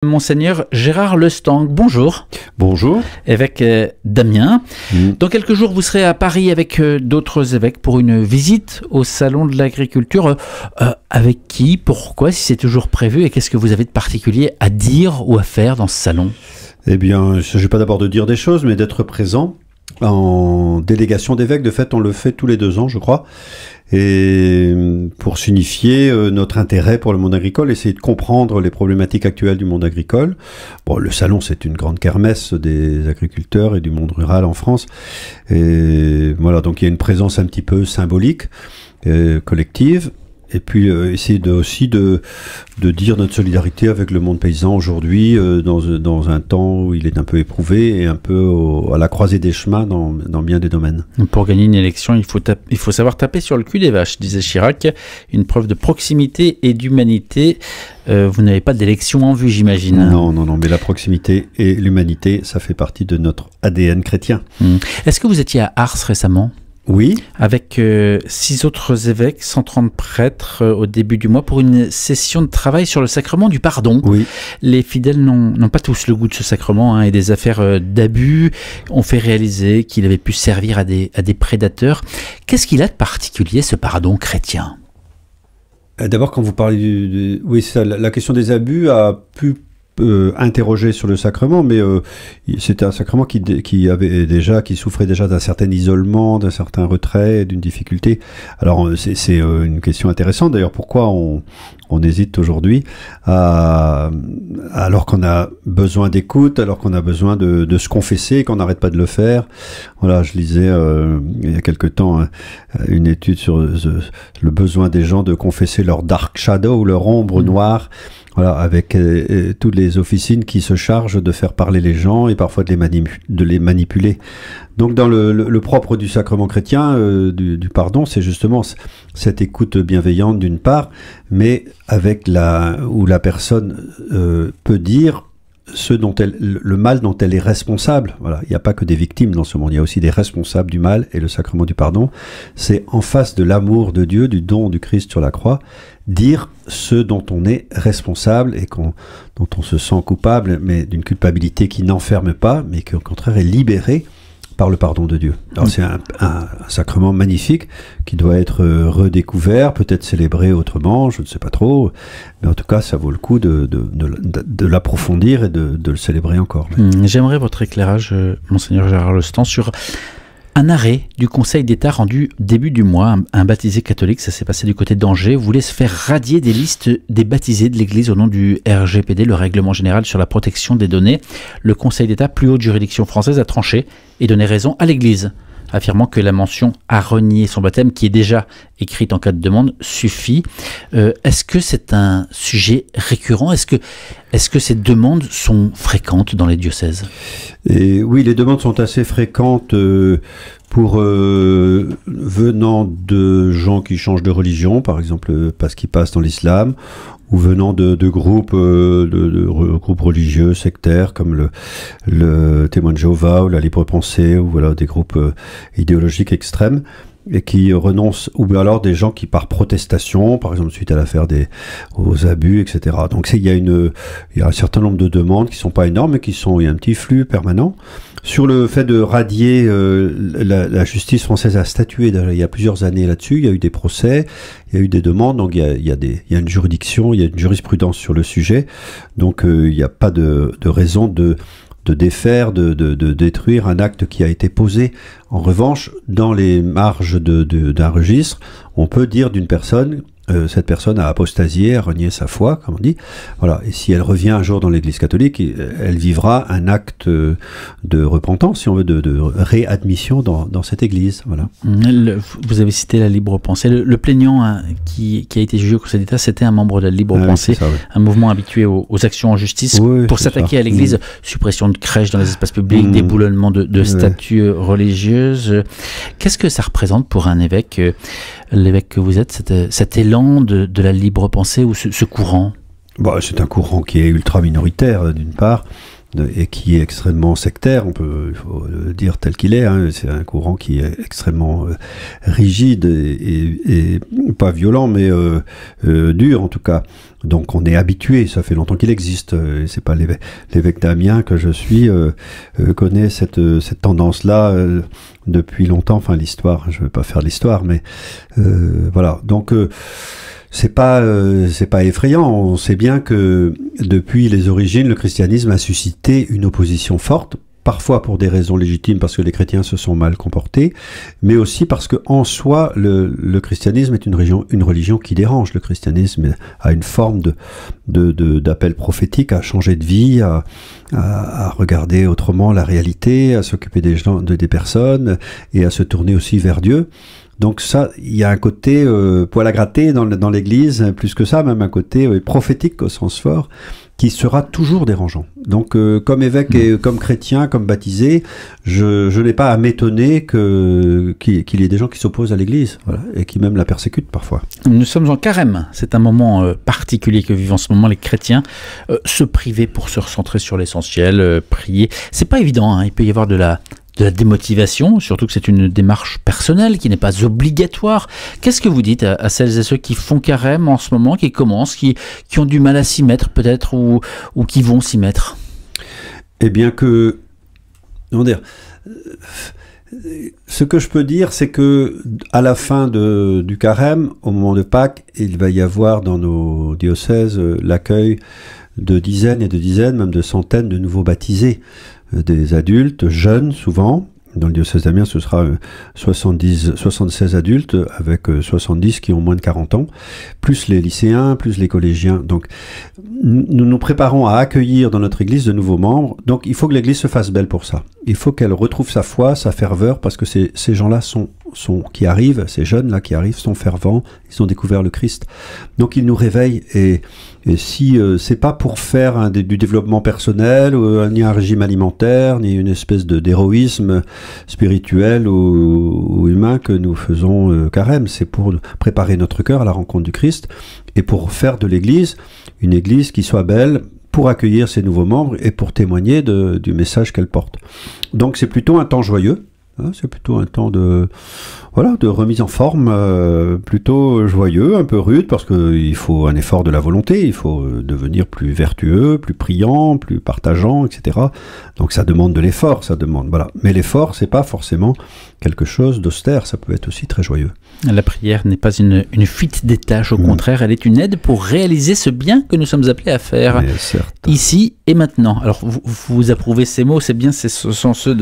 Monseigneur Gérard Lestang, bonjour. Bonjour. Évêque d'Amiens. Dans quelques jours, vous serez à Paris avec d'autres évêques pour une visite au Salon de l'Agriculture. Avec qui, pourquoi, si c'est toujours prévu, et qu'est-ce que vous avez de particulier à dire ou à faire dans ce salon? Eh bien, il ne s'agit pas d'abord de dire des choses, mais d'être présent en délégation d'évêques. De fait, on le fait tous les 2 ans, je crois. Et pour signifier notre intérêt pour le monde agricole, essayer de comprendre les problématiques actuelles du monde agricole. Bon, le salon, c'est une grande kermesse des agriculteurs et du monde rural en France. Et voilà, donc il y a une présence un petit peu symbolique, collective. Et puis essayer aussi de dire notre solidarité avec le monde paysan aujourd'hui, dans un temps où il est un peu éprouvé et un peu à la croisée des chemins dans bien des domaines. Pour gagner une élection, il faut savoir taper sur le cul des vaches, disait Chirac. Une preuve de proximité et d'humanité. Vous n'avez pas d'élection en vue, j'imagine. Non, mais la proximité et l'humanité, ça fait partie de notre ADN chrétien. Est-ce que vous étiez à Ars récemment ? Oui. Avec 6 autres évêques, 130 prêtres au début du mois pour une session de travail sur le sacrement du pardon. Oui. Les fidèles n'ont pas tous le goût de ce sacrement et des affaires d'abus ont fait réaliser qu'il avait pu servir à des prédateurs. Qu'est-ce qu'il a de particulier, ce pardon chrétien ? D'abord, quand vous parlez oui, ça, la question des abus a pu interrogé sur le sacrement, mais c'était un sacrement qui souffrait déjà d'un certain isolement, d'un certain retrait, d'une difficulté. Alors c'est une question intéressante. D'ailleurs, pourquoi on hésite aujourd'hui alors qu'on a besoin d'écoute, alors qu'on a besoin de se confesser, qu'on n'arrête pas de le faire. Voilà, je lisais il y a quelque temps une étude sur le besoin des gens de confesser leur dark shadow ou leur ombre noire. Voilà, avec toutes les officines qui se chargent de faire parler les gens et parfois de les manipuler. Donc dans le propre du sacrement chrétien, du pardon, c'est justement cette écoute bienveillante d'une part, mais avec où la personne peut dire le mal dont elle est responsable. Voilà, il n'y a pas que des victimes dans ce monde, il y a aussi des responsables du mal, et le sacrement du pardon, c'est en face de l'amour de Dieu, du don du Christ sur la croix, dire ce dont on est responsable et dont on se sent coupable, mais d'une culpabilité qui n'enferme pas, mais qui au contraire est libérée par le pardon de Dieu. Alors c'est un sacrement magnifique qui doit être redécouvert, peut-être célébré autrement, je ne sais pas trop, mais en tout cas ça vaut le coup de l'approfondir et de le célébrer encore. J'aimerais votre éclairage, Monseigneur Gérard Lestang, sur un arrêt du Conseil d'État rendu début du mois. Un baptisé catholique, ça s'est passé du côté d'Angers, voulait se faire radier des listes des baptisés de l'Église au nom du RGPD, le Règlement Général sur la Protection des Données. Le Conseil d'État, plus haute juridiction française, a tranché et donné raison à l'Église, affirmant que la mention « à renier son baptême », qui est déjà écrite en cas de demande, suffit. Est-ce que c'est un sujet récurrent ? Est-ce que ces demandes sont fréquentes dans les diocèses ? Et oui, les demandes sont assez fréquentes venant de gens qui changent de religion, par exemple parce qu'ils passent dans l'islam, ou venant de groupes groupes religieux sectaires comme le Témoin de Jéhovah ou la Libre Pensée, ou voilà des groupes idéologiques extrêmes, et qui renoncent, ou alors des gens qui par protestation, par exemple suite à l'affaire aux abus, etc. Donc il y a un certain nombre de demandes qui sont pas énormes, mais il y a un petit flux permanent. Sur le fait de radier, la justice française a statué il y a plusieurs années là-dessus. Il y a eu des procès, il y a eu des demandes, donc il y a une juridiction, il y a une jurisprudence sur le sujet. Donc il n'y a pas de raison de défaire, de détruire un acte qui a été posé. En revanche, dans les marges d'un registre, on peut dire d'une personne, cette personne a apostasié, a renié sa foi, comme on dit. Voilà. Et si elle revient un jour dans l'Église catholique, elle vivra un acte de repentance, si on veut, de réadmission dans cette Église. Voilà. Vous avez cité la Libre Pensée. Le plaignant qui a été jugé au Conseil d'État, c'était un membre de la Libre Pensée, ça, oui. Un mouvement habitué aux actions en justice pour s'attaquer à l'Église. Suppression de crèches dans les espaces publics, déboulonnement de statues religieuses. Qu'est-ce que ça représente pour un évêque, l'évêque que vous êtes, cet élan de la libre pensée ou ce courant ? C'est un courant qui est ultra minoritaire d'une part, et qui est extrêmement sectaire, il faut le dire tel qu'il est, hein. C'est un courant qui est extrêmement rigide et pas violent, mais dur en tout cas. Donc on est habitué, ça fait longtemps qu'il existe. C'est pas l'évêque d'Amiens que je suis connaît cette tendance-là depuis longtemps. Enfin l'histoire, je ne vais pas faire l'histoire, mais voilà. Donc c'est pas effrayant. On sait bien que depuis les origines, le christianisme a suscité une opposition forte, parfois pour des raisons légitimes, parce que les chrétiens se sont mal comportés, mais aussi parce que en soi, le christianisme est une religion qui dérange. Le christianisme a une forme d'appel prophétique à changer de vie, à regarder autrement la réalité, à s'occuper des personnes et à se tourner aussi vers Dieu. Donc ça, il y a un côté poil à gratter dans l'Église, plus que ça, même un côté prophétique au sens fort, qui sera toujours dérangeant. Donc comme évêque et comme chrétien, comme baptisé, je n'ai pas à m'étonner qu'il y ait des gens qui s'opposent à l'Église, voilà, et qui même la persécutent parfois. Nous sommes en carême, c'est un moment particulier que vivent en ce moment les chrétiens, se priver pour se recentrer sur l'essentiel, prier. C'est pas évident, hein, il peut y avoir de la démotivation, surtout que c'est une démarche personnelle qui n'est pas obligatoire. Qu'est-ce que vous dites à celles et ceux qui font carême en ce moment, qui commencent, qui ont du mal à s'y mettre peut-être, ou qui vont s'y mettre? Eh bien ce que je peux dire, c'est que à la fin du carême, au moment de Pâques, il va y avoir dans nos diocèses l'accueil de dizaines et de dizaines, même de centaines de nouveaux baptisés, des adultes jeunes souvent. Dans le diocèse d'Amiens, ce sera 76 adultes avec 70 qui ont moins de 40 ans, plus les lycéens, plus les collégiens. Donc nous nous préparons à accueillir dans notre église de nouveaux membres. Donc il faut que l'église se fasse belle pour ça. Il faut qu'elle retrouve sa foi, sa ferveur, parce que ces gens-là qui arrivent, ces jeunes-là qui arrivent sont fervents, ils ont découvert le Christ. Donc ils nous réveillent, et si c'est pas pour faire du développement personnel, ni un régime alimentaire, ni une espèce d'héroïsme spirituel ou humain que nous faisons carême, c'est pour préparer notre cœur à la rencontre du Christ et pour faire de l'église une église qui soit belle, pour accueillir ces nouveaux membres et pour témoigner du message qu'elle porte. Donc c'est plutôt un temps joyeux. C'est plutôt un temps de remise en forme, plutôt joyeux, un peu rude, parce qu'il faut un effort de la volonté, il faut devenir plus vertueux, plus priant, plus partageant, etc. Donc ça demande de l'effort, voilà. Mais l'effort, c'est pas forcément quelque chose d'austère, ça peut être aussi très joyeux. La prière n'est pas une fuite des tâches, au contraire, elle est une aide pour réaliser ce bien que nous sommes appelés à faire, ici et maintenant. Alors vous approuvez ces mots, c'est bien, ce sont ceux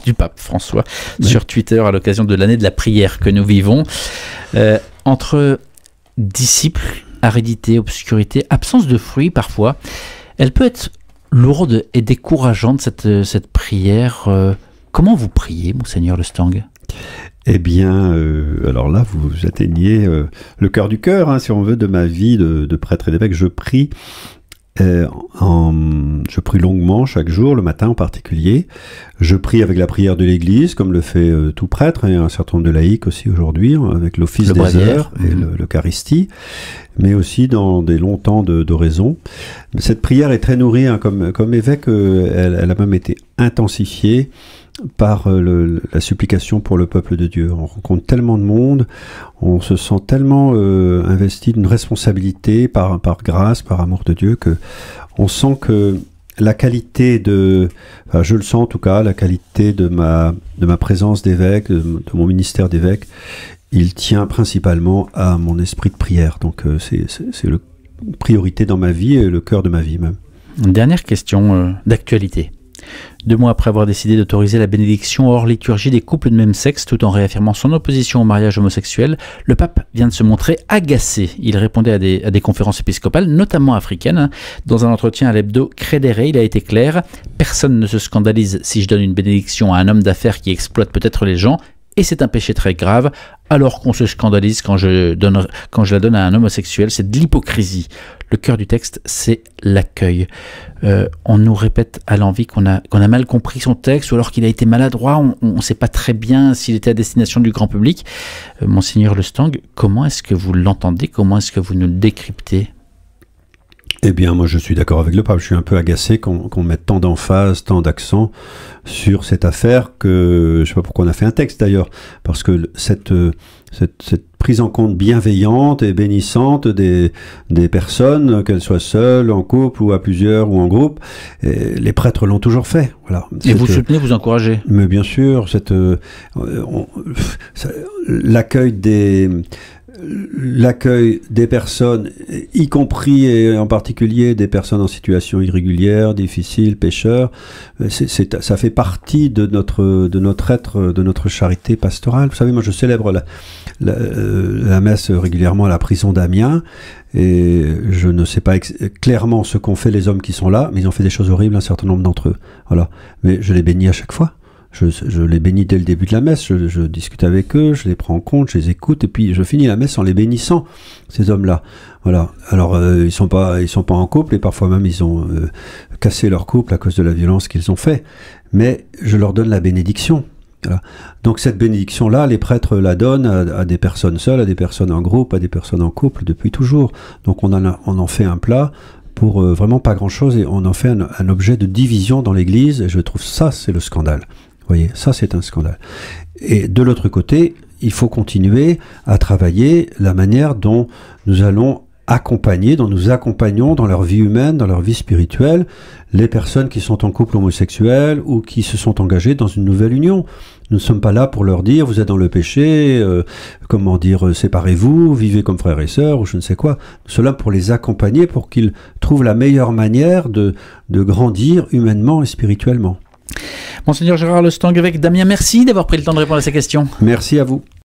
du pape François, sur Twitter à l'occasion de l'année de la prière que nous vivons. Entre disciples, aridité, obscurité, absence de fruits parfois, elle peut être lourde et décourageante cette prière. Comment vous priez, Monseigneur Le Stang? Eh bien, alors là, vous atteignez le cœur du cœur, hein, si on veut, de ma vie de prêtre et d'évêque. Je prie longuement chaque jour, le matin en particulier. Je prie avec la prière de l'Église, comme le fait tout prêtre, et un certain nombre de laïcs aussi aujourd'hui, avec l'office des heures et l'Eucharistie, mais aussi dans des longs temps d'oraison. Cette prière est très nourrie, hein, comme évêque, elle a même été intensifiée par la supplication pour le peuple de Dieu. On rencontre tellement de monde, on se sent tellement investi d'une responsabilité par grâce, par amour de Dieu, que on sent que la qualité je le sens en tout cas, la qualité de ma présence d'évêque, de mon ministère d'évêque, il tient principalement à mon esprit de prière. Donc c'est la priorité dans ma vie et le cœur de ma vie même. Une dernière question d'actualité. 2 mois après avoir décidé d'autoriser la bénédiction hors liturgie des couples de même sexe tout en réaffirmant son opposition au mariage homosexuel, le pape vient de se montrer agacé. Il répondait à des conférences épiscopales, notamment africaines. Dans un entretien à l'hebdo Credere, il a été clair: personne ne se scandalise si je donne une bénédiction à un homme d'affaires qui exploite peut-être les gens, et c'est un péché très grave, alors qu'on se scandalise quand je la donne à un homosexuel. C'est de l'hypocrisie. Le cœur du texte, c'est l'accueil. On nous répète à l'envi qu'on a mal compris son texte, ou alors qu'il a été maladroit. On ne sait pas très bien s'il était à destination du grand public. Monseigneur Le Stang, comment est-ce que vous l'entendez? Comment est-ce que vous nous le décryptez? Eh bien, moi, je suis d'accord avec le pape. Je suis un peu agacé qu'on mette tant d'emphase, tant d'accent sur cette affaire que je ne sais pas pourquoi on a fait un texte d'ailleurs, parce que cette prise en compte bienveillante et bénissante des personnes, qu'elles soient seules, en couple ou à plusieurs ou en groupe, les prêtres l'ont toujours fait. Voilà. Et vous soutenez, vous encouragez? Mais bien sûr, l'accueil des personnes, y compris et en particulier des personnes en situation irrégulière, difficile, pécheurs, ça fait partie de notre charité pastorale. Vous savez, moi je célèbre la messe régulièrement à la prison d'Amiens, et je ne sais pas clairement ce qu'ont fait les hommes qui sont là, mais ils ont fait des choses horribles, un certain nombre d'entre eux. Voilà. Mais je les bénis à chaque fois. Je les bénis dès le début de la messe, je discute avec eux, je les prends en compte, je les écoute, et puis je finis la messe en les bénissant, ces hommes-là. Voilà. Alors, ils sont pas en couple, et parfois même ils ont cassé leur couple à cause de la violence qu'ils ont fait. Mais je leur donne la bénédiction. Voilà. Donc cette bénédiction-là, les prêtres la donnent à des personnes seules, à des personnes en groupe, à des personnes en couple, depuis toujours. Donc on en fait un plat pour vraiment pas grand-chose, et on en fait un objet de division dans l'Église, et je trouve ça, c'est le scandale. Vous voyez, ça c'est un scandale. Et de l'autre côté, il faut continuer à travailler la manière dont nous allons dont nous accompagnons dans leur vie humaine, dans leur vie spirituelle, les personnes qui sont en couple homosexuel ou qui se sont engagées dans une nouvelle union. Nous ne sommes pas là pour leur dire, vous êtes dans le péché, séparez-vous, vivez comme frères et sœurs, ou je ne sais quoi. Nous sommes là pour les accompagner, pour qu'ils trouvent la meilleure manière de grandir humainement et spirituellement. Monseigneur Gérard Lestang, évêque d'Amiens, merci d'avoir pris le temps de répondre à ces questions. Merci à vous.